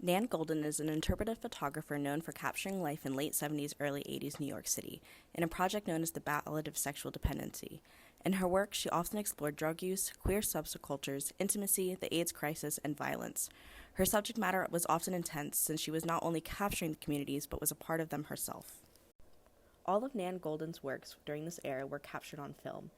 Nan Goldin is an interpretive photographer known for capturing life in late 70s, early 80s New York City, in a project known as the Ballad of Sexual Dependency. In her work, she often explored drug use, queer subcultures, intimacy, the AIDS crisis, and violence. Her subject matter was often intense since she was not only capturing the communities but was a part of them herself. All of Nan Goldin's works during this era were captured on film.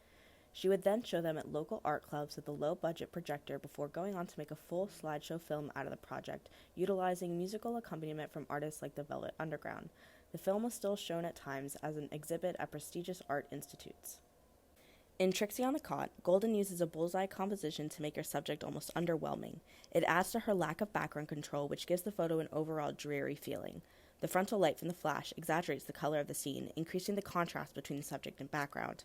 She would then show them at local art clubs with a low-budget projector before going on to make a full slideshow film out of the project, utilizing musical accompaniment from artists like the Velvet Underground. The film was still shown at times as an exhibit at prestigious art institutes. In Trixie on the Cot, Goldin uses a bullseye composition to make her subject almost underwhelming. It adds to her lack of background control, which gives the photo an overall dreary feeling. The frontal light from the flash exaggerates the color of the scene, increasing the contrast between the subject and background.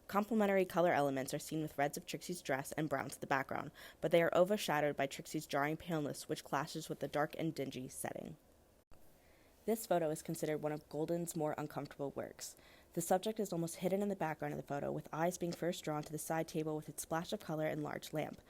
Complementary color elements are seen with reds of Trixie's dress and browns of the background, but they are overshadowed by Trixie's jarring paleness, which clashes with the dark and dingy setting. This photo is considered one of Goldin's more uncomfortable works. The subject is almost hidden in the background of the photo, with eyes being first drawn to the side table with its splash of color and large lamp.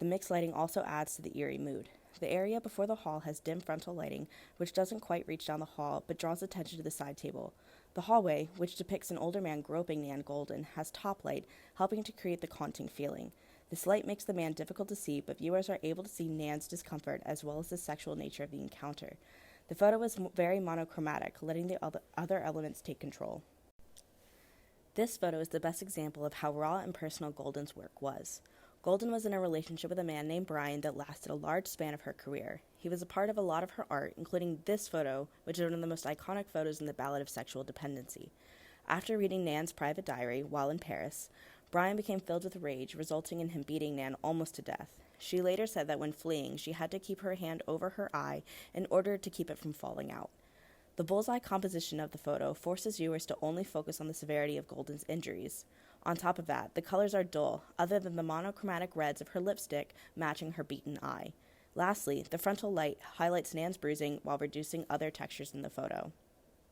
The mixed lighting also adds to the eerie mood. The area before the hall has dim frontal lighting, which doesn't quite reach down the hall, but draws attention to the side table. The hallway, which depicts an older man groping Nan Goldin, has top light, helping to create the haunting feeling. This light makes the man difficult to see, but viewers are able to see Nan's discomfort as well as the sexual nature of the encounter. The photo is very monochromatic, letting the other elements take control. This photo is the best example of how raw and personal Goldin's work was. Goldin was in a relationship with a man named Brian that lasted a large span of her career. He was a part of a lot of her art, including this photo, which is one of the most iconic photos in the Ballad of Sexual Dependency. After reading Nan's private diary while in Paris, Brian became filled with rage, resulting in him beating Nan almost to death. She later said that when fleeing, she had to keep her hand over her eye in order to keep it from falling out. The bullseye composition of the photo forces viewers to only focus on the severity of Goldin's injuries. On top of that, the colors are dull, other than the monochromatic reds of her lipstick matching her beaten eye. Lastly, the frontal light highlights Nan's bruising while reducing other textures in the photo.